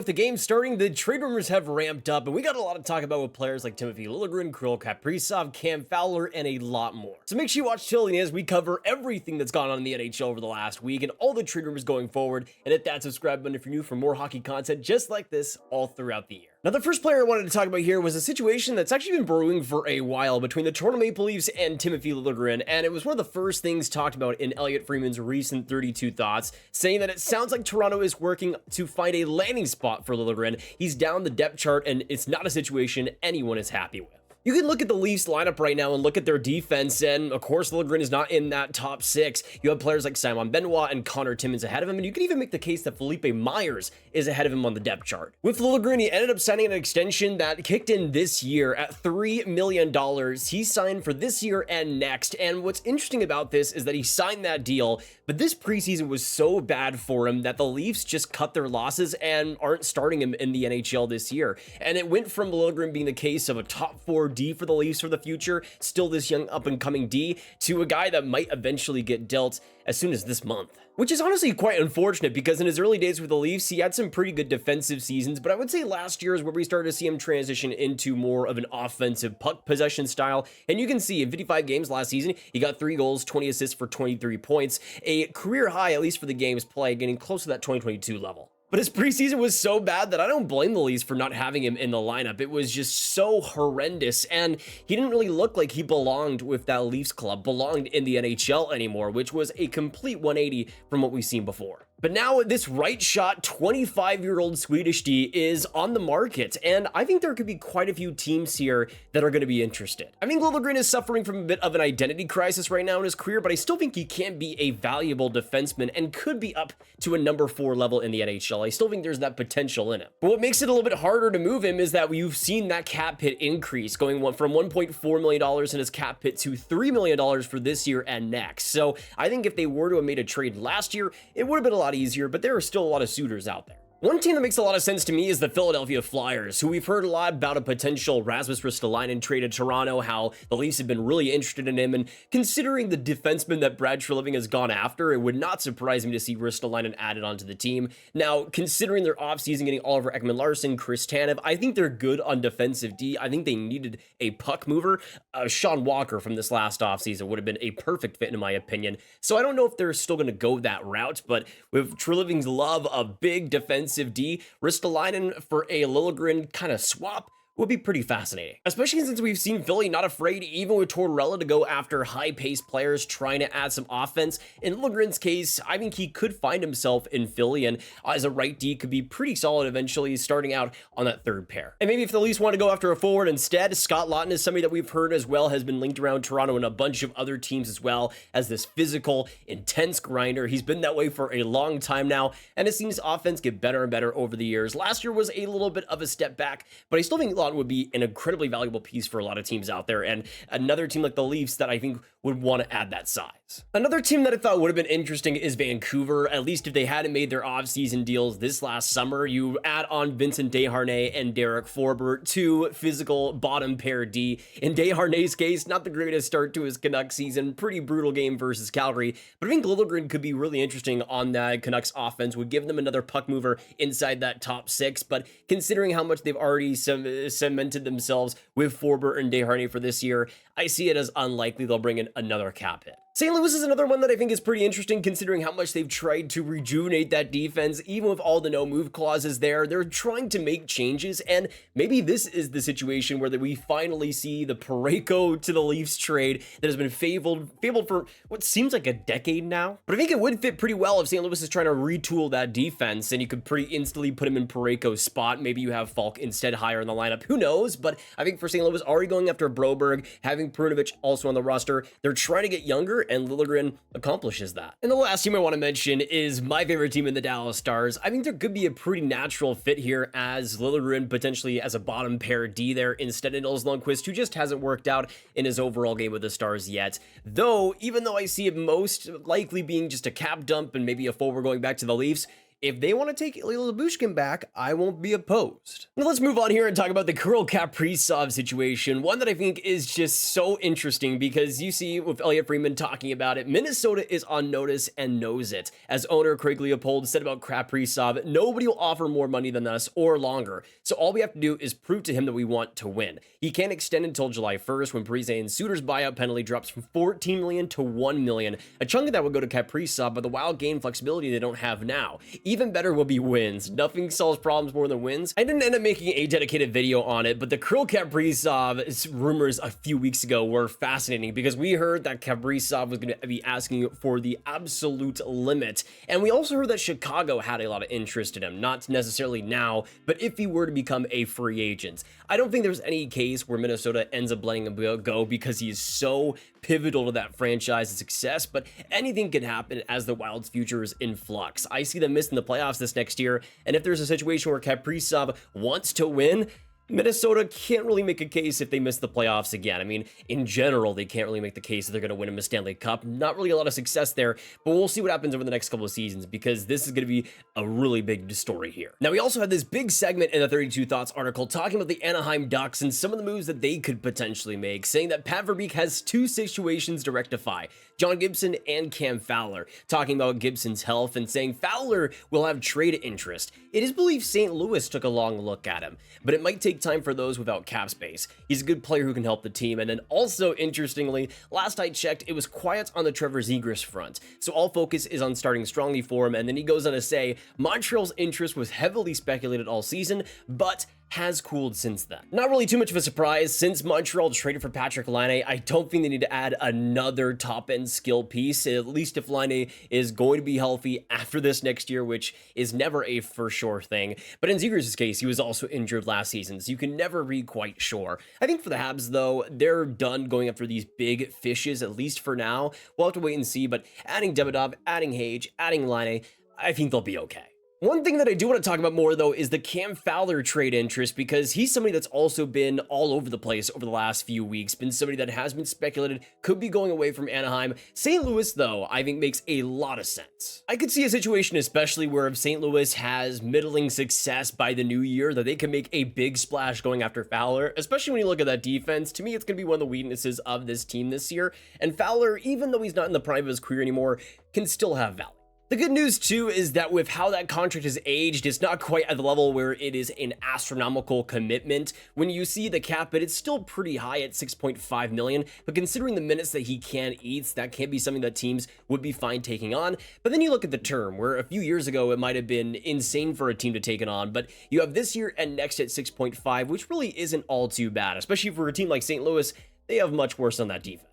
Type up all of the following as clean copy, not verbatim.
With the game starting, the trade rumors have ramped up, and we got a lot to talk about with players like Timothy Liljegren, Kirill Kaprizov, Cam Fowler, and a lot more. So make sure you watch till the end as we cover everything that's gone on in the NHL over the last week and all the trade rumors going forward, and hit that subscribe button if you're new for more hockey content just like this all throughout the year. Now, the first player I wanted to talk about here was a situation that's actually been brewing for a while between the Toronto Maple Leafs and Timothy Liljegren, and it was one of the first things talked about in Elliot Friedman's recent 32 Thoughts, saying that it sounds like Toronto is working to find a landing spot for Liljegren. He's down the depth chart, and it's not a situation anyone is happy with. You can look at the Leafs lineup right now and look at their defense, and of course Liljegren is not in that top six. You have players like Simon Benoit and Connor Timmins ahead of him, and you can even make the case that Felipe Myers is ahead of him on the depth chart. With Liljegren, he ended up signing an extension that kicked in this year at $3 million. He signed for this year and next, and what's interesting about this is that he signed that deal, but this preseason was so bad for him that the Leafs just cut their losses and aren't starting him in the NHL this year. And it went from Liljegren being the case of a top 4 D for the Leafs for the future, still this young up-and-coming D, to a guy that might eventually get dealt as soon as this month. Which is honestly quite unfortunate because in his early days with the Leafs, he had some pretty good defensive seasons, but I would say last year is where we started to see him transition into more of an offensive puck possession style. And you can see in 55 games last season, he got 3 goals, 20 assists for 23 points, a career high, at least for the games played, getting close to that 2022 level. But his preseason was so bad that I don't blame the Leafs for not having him in the lineup. It was just so horrendous, and he didn't really look like he belonged with that Leafs club, belonged in the NHL anymore, which was a complete 180 from what we've seen before. But now this right shot 25-year-old Swedish D is on the market, and I think there could be quite a few teams here that are going to be interested. I think Liljegren is suffering from a bit of an identity crisis right now in his career, but I still think he can be a valuable defenseman and could be up to a number 4 level in the NHL. I still think there's that potential in him. But what makes it a little bit harder to move him is that you've seen that cap hit increase, going from $1.4 million in his cap hit to $3 million for this year and next. So I think if they were to have made a trade last year, it would have been a lot easier, but there are still a lot of suitors out there. One team that makes a lot of sense to me is the Philadelphia Flyers, who we've heard a lot about a potential Rasmus Ristolainen trade to Toronto, how the Leafs have been really interested in him, and considering the defenseman that Brad Treliving has gone after, it would not surprise me to see Ristolainen added onto the team. Now, considering their offseason getting Oliver Ekman-Larsson, Chris Tanev, I think they're good on defensive D. I think they needed a puck mover. Sean Walker from this last offseason would have been a perfect fit in my opinion. So I don't know if they're still going to go that route, but with Treliving's love of big defensive D, Ristolainen for a Liljegren kind of swap would be pretty fascinating, especially since we've seen Philly not afraid, even with Tortorella, to go after high-paced players trying to add some offense. In Liljegren's case, I think he could find himself in Philly, and as a right D could be pretty solid eventually, starting out on that third pair. And maybe if the Leafs want to go after a forward instead, Scott Laughton is somebody that we've heard as well has been linked around Toronto and a bunch of other teams as well as this physical, intense grinder. He's been that way for a long time now, and has seen his offense get better and better over the years. Last year was a little bit of a step back, but I still think Laughton would be an incredibly valuable piece for a lot of teams out there, and another team like the Leafs that I think would want to add that size. Another team that I thought would have been interesting is Vancouver, at least if they hadn't made their off-season deals this last summer. You add on Vincent Desharnais and Derek Forbort, 2 physical bottom pair D. In Desharnais' case, not the greatest start to his Canucks season, pretty brutal game versus Calgary, but I think Liljegren could be really interesting on that Canucks offense, would give them another puck mover inside that top 6, but considering how much they've already cemented themselves with Forbort and Desharnais for this year, I see it as unlikely they'll bring in another cap hit. St. Louis is another one that I think is pretty interesting considering how much they've tried to rejuvenate that defense. Even with all the no move clauses there, they're trying to make changes, and maybe this is the situation where we finally see the Parayko to the Leafs trade that has been fabled for what seems like a decade now. But I think it would fit pretty well if St. Louis is trying to retool that defense, and you could pretty instantly put him in Parayko's spot. Maybe you have Falk instead higher in the lineup, who knows? But I think for St. Louis, already going after Broberg, having Perunovic also on the roster, they're trying to get younger, and Liljegren accomplishes that. And the last team I want to mention is my favorite team in the Dallas Stars. I think there could be a pretty natural fit here as Liljegren potentially as a bottom pair D there instead of Nils Lundkvist, who just hasn't worked out in his overall game with the Stars yet. Though, even though I see it most likely being just a cap dump and maybe a forward going back to the Leafs, if they want to take Ilya Lyubushkin back, I won't be opposed. Now let's move on here and talk about the Kirill Kaprizov situation, one that I think is just so interesting because you see with Elliot Friedman talking about it, Minnesota is on notice and knows it. As owner Craig Leopold said about Kaprizov, nobody will offer more money than us or longer, so all we have to do is prove to him that we want to win. He can't extend until July 1st when Parise and Suter's buyout penalty drops from $14 million to $1 million. A chunk of that would go to Kaprizov, but the Wild gain flexibility they don't have now. Even better will be wins. Nothing solves problems more than wins. I didn't end up making a dedicated video on it, but the Kirill Kaprizov rumors a few weeks ago were fascinating because we heard that Kaprizov was going to be asking for the absolute limit, and we also heard that Chicago had a lot of interest in him, not necessarily now, but if he were to become a free agent. I don't think there's any case where Minnesota ends up letting him go because he is so pivotal to that franchise's success, but anything can happen as the Wild's future is in flux. I see them missing the playoffs this next year, and if there's a situation where Kaprizov wants to win, Minnesota can't really make a case if they miss the playoffs again. I mean, in general, they can't really make the case that they're going to win a Stanley Cup. Not really a lot of success there, but we'll see what happens over the next couple of seasons because this is going to be a really big story here. Now, we also had this big segment in the 32 Thoughts article talking about the Anaheim Ducks and some of the moves that they could potentially make, saying that Pat Verbeek has two situations to rectify, John Gibson and Cam Fowler, talking about Gibson's health and saying Fowler will have trade interest. It is believed St. Louis took a long look at him, but it might take time for those without cap space. He's a good player who can help the team, and then also, interestingly, last I checked, it was quiet on the Trevor Zegras front, so all focus is on starting strongly for him, and then he goes on to say, Montreal's interest was heavily speculated all season, but has cooled since then. Not really too much of a surprise, since Montreal traded for Patrick Laine, I don't think they need to add another top-end skill piece, at least if Laine is going to be healthy after this next year, which is never a for sure thing. But in Zegras' case, he was also injured last season, so you can never be quite sure. I think for the Habs, though, they're done going after these big fishes, at least for now. We'll have to wait and see, but adding Demidov, adding Hage, adding Laine, I think they'll be okay. One thing that I do want to talk about more, though, is the Cam Fowler trade interest, because he's somebody that's also been all over the place over the last few weeks, been somebody that has been speculated could be going away from Anaheim. St. Louis, though, I think makes a lot of sense. I could see a situation, especially where if St. Louis has middling success by the new year, that they can make a big splash going after Fowler, especially when you look at that defense. To me, it's going to be one of the weaknesses of this team this year, and Fowler, even though he's not in the prime of his career anymore, can still have value. The good news, too, is that with how that contract has aged, it's not quite at the level where it is an astronomical commitment. When you see the cap, it's still pretty high at $6.5 million, but considering the minutes that he can eat, that can't be something that teams would be fine taking on. But then you look at the term, where a few years ago, it might have been insane for a team to take it on, but you have this year and next at 6.5, which really isn't all too bad, especially for a team like St. Louis. They have much worse on that defense.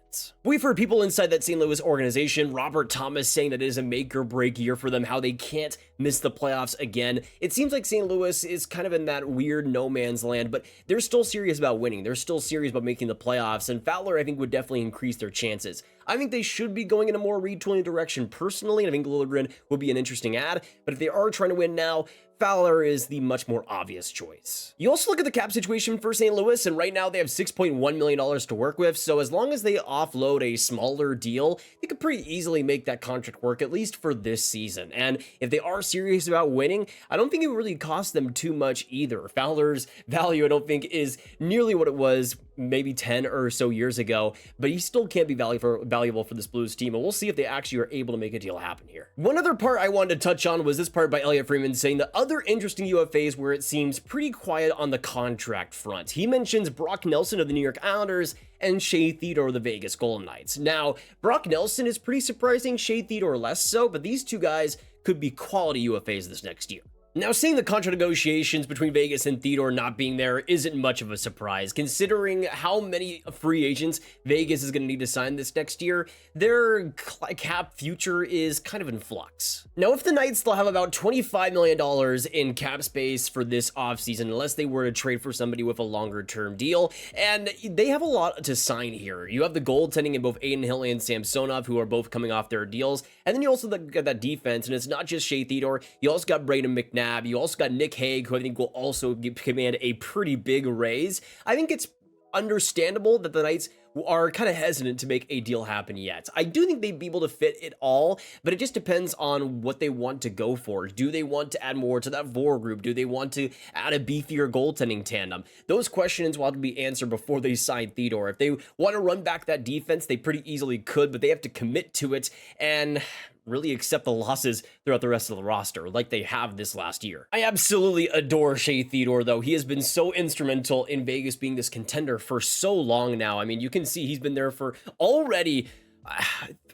We've heard people inside that St. Louis organization, Robert Thomas, saying that it is a make or break year for them, how they can't miss the playoffs again. It seems like St. Louis is kind of in that weird no man's land, but they're still serious about winning. They're still serious about making the playoffs, and Fowler, I think, would definitely increase their chances. I think they should be going in a more retooling direction personally, and I think Liljegren would be an interesting add, but if they are trying to win now, Fowler is the much more obvious choice. You also look at the cap situation for St. Louis, and right now they have $6.1 million to work with, so as long as they offload a smaller deal, they could pretty easily make that contract work, at least for this season. And if they are serious about winning, I don't think it would really cost them too much either. Fowler's value, I don't think, is nearly what it was maybe 10 or so years ago, but he still can't be valuable for this Blues team, and we'll see if they actually are able to make a deal happen here. One other part I wanted to touch on was this part by Elliot Friedman saying the other interesting UFAs where it seems pretty quiet on the contract front. He mentions Brock Nelson of the New York Islanders and Shea Theodore of the Vegas Golden Knights. Now, Brock Nelson is pretty surprising, Shea Theodore less so, but these two guys could be quality UFAs this next year. Now, seeing the contract negotiations between Vegas and Theodore not being there isn't much of a surprise, considering how many free agents Vegas is going to need to sign this next year. Their cap future is kind of in flux. Now, if the Knights still have about $25 million in cap space for this offseason, unless they were to trade for somebody with a longer-term deal, and they have a lot to sign here. You have the goaltending in both Adin Hill and Samsonov, who are both coming off their deals, and then you also got that defense, and it's not just Shea Theodore, you also got Braden McNabb. You also got Nick Hague, who I think will also command a pretty big raise. I think it's understandable that the Knights are kind of hesitant to make a deal happen yet. I do think they'd be able to fit it all, but it just depends on what they want to go for. Do they want to add more to that forward group? Do they want to add a beefier goaltending tandem? Those questions will have to be answered before they sign Theodore. If they want to run back that defense, they pretty easily could, but they have to commit to it and really accept the losses throughout the rest of the roster like they have this last year. I absolutely adore Shea Theodore, though. He has been so instrumental in Vegas being this contender for so long now. I mean, you can see he's been there for already,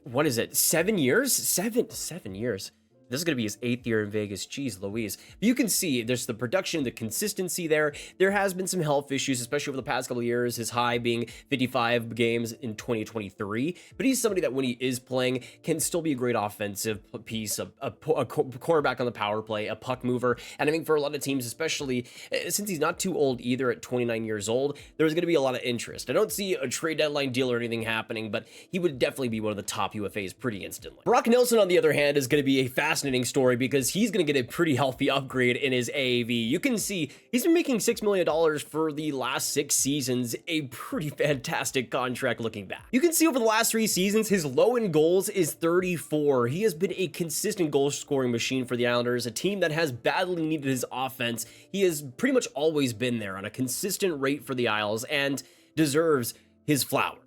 what is it, 7 years? Seven years. This is going to be his 8th year in Vegas. Jeez Louise. But you can see there's the production, the consistency there. There has been some health issues, especially over the past couple of years, his high being 55 games in 2023. But he's somebody that when he is playing can still be a great offensive piece, a quarterback on the power play, a puck mover. And I think for a lot of teams, especially since he's not too old either at 29 years old, there's going to be a lot of interest. I don't see a trade deadline deal or anything happening, but he would definitely be one of the top UFAs pretty instantly. Brock Nelson, on the other hand, is going to be a fascinating story because he's going to get a pretty healthy upgrade in his AAV. You can see he's been making $6 million for the last 6 seasons, a pretty fantastic contract looking back. You can see over the last 3 seasons, his low in goals is 34. He has been a consistent goal scoring machine for the Islanders, a team that has badly needed his offense. He has pretty much always been there on a consistent rate for the Isles and deserves his flowers.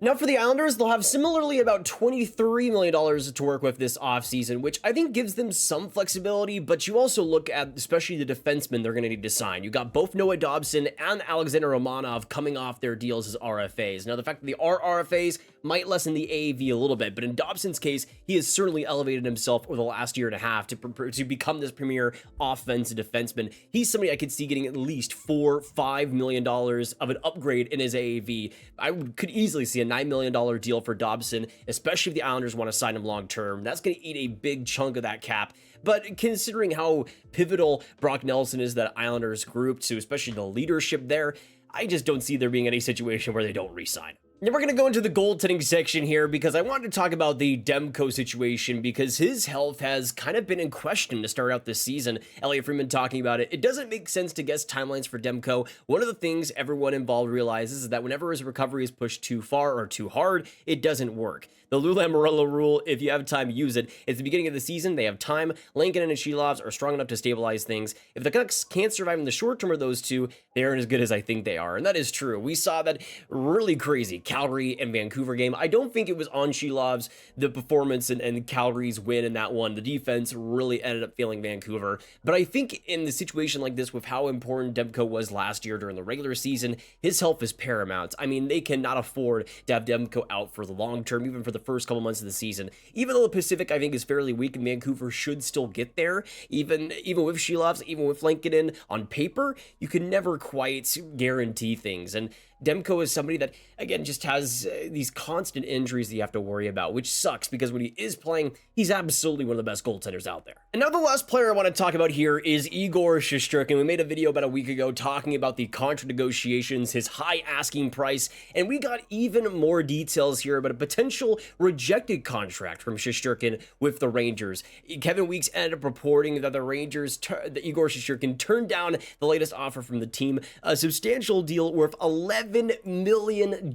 Now for the Islanders, they'll have similarly about $23 million to work with this offseason, which I think gives them some flexibility, but you also look at especially the defensemen they're going to need to sign. You got both Noah Dobson and Alexander Romanov coming off their deals as RFAs. Now the fact that they are RFAs might lessen the AAV a little bit, but in Dobson's case, he has certainly elevated himself over the last year and a half to become this premier offensive defenseman. He's somebody I could see getting at least $4-5 million of an upgrade in his AAV. I could easily see a $9 million deal for Dobson, especially if the Islanders want to sign him long term. That's going to eat a big chunk of that cap. But considering how pivotal Brock Nelson is to that Islanders group, to especially the leadership there, I just don't see there being any situation where they don't re-sign him. Now we're going to go into the goaltending section here because I wanted to talk about the Demko situation because his health has kind of been in question to start out this season. Elliot Friedman talking about it. It doesn't make sense to guess timelines for Demko. One of the things everyone involved realizes is that whenever his recovery is pushed too far or too hard, it doesn't work. The Lou Lamoriello rule, if you have time, use it. It's the beginning of the season. They have time. Lankinen and Shelovs are strong enough to stabilize things. If the Canucks can't survive in the short term of those two, they aren't as good as I think they are. And that is true. We saw that really crazy Calgary and Vancouver game. I don't think it was on Shelovs, the performance and Calgary's win in that one. The defense really ended up failing Vancouver. But I think in the situation like this, with how important Demko was last year during the regular season, his health is paramount. I mean, they cannot afford to have Demko out for the long term, even for the first couple months of the season. Even though the Pacific, I think, is fairly weak and Vancouver should still get there, even with Shelovs, even with Lankinen, on paper, you can never quite guarantee things. And Demko is somebody that, again, just has these constant injuries that you have to worry about, which sucks because when he is playing, he's absolutely one of the best goaltenders out there. And now the last player I want to talk about here is Igor Shesterkin. We made a video about a week ago talking about the contract negotiations, his high asking price, and we got even more details here about a potential rejected contract from Shesterkin with the Rangers. Kevin Weeks ended up reporting that the Rangers, that Igor Shesterkin turned down the latest offer from the team, a substantial deal worth $11 million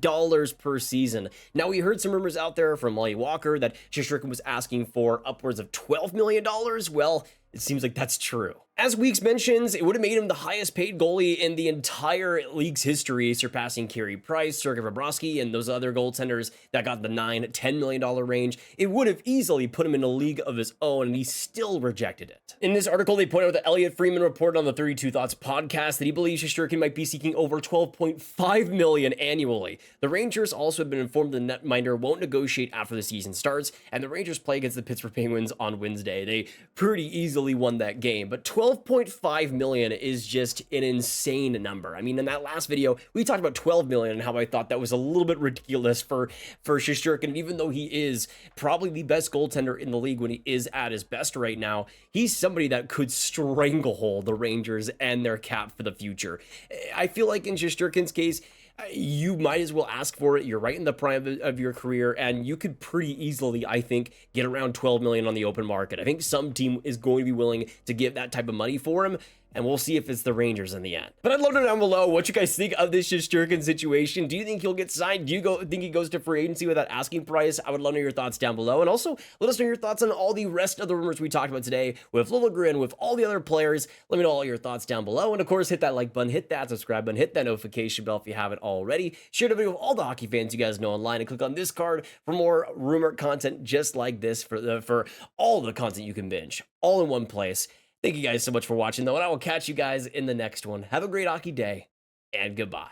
per season. Now, we heard some rumors out there from Molly Walker that Shesterkin was asking for upwards of $12 million. Well, it seems like that's true. As Weeks mentions, it would have made him the highest paid goalie in the entire league's history, surpassing Carey Price, Sergei Bobrovsky, and those other goaltenders that got the $9-10 million range. It would have easily put him in a league of his own, and he still rejected it. In this article, they point out that Elliot Friedman reported on the 32 Thoughts podcast that he believes Shesterkin might be seeking over $12.5 million annually. The Rangers also have been informed the netminder won't negotiate after the season starts, and the Rangers play against the Pittsburgh Penguins on Wednesday. They pretty easily won that game, but $12.5 million is just an insane number. I mean, in that last video, we talked about $12 million and how I thought that was a little bit ridiculous for Shesterkin. Even though he is probably the best goaltender in the league when he is at his best right now, he's somebody that could stranglehold the Rangers and their cap for the future. I feel like in Shesterkin's case, you might as well ask for it. You're right in the prime of your career, and you could pretty easily, I think, get around $12 million on the open market. I think some team is going to be willing to give that type of money for him. and we'll see if it's the Rangers in the end. But I'd love to know down below what you guys think of this Shesterkin situation. Do you think he'll get signed? Do you think he goes to free agency with that asking price? I would love to know your thoughts down below. And also, let us know your thoughts on all the rest of the rumors we talked about today with Liljegren, with all the other players. Let me know all your thoughts down below. And of course, hit that like button, hit that subscribe button, hit that notification bell if you haven't already. Share the video with all the hockey fans you guys know online, and click on this card for more rumor content just like this for all the content you can binge all in one place. Thank you guys so much for watching, though, and I will catch you guys in the next one. Have a great hockey day, and goodbye.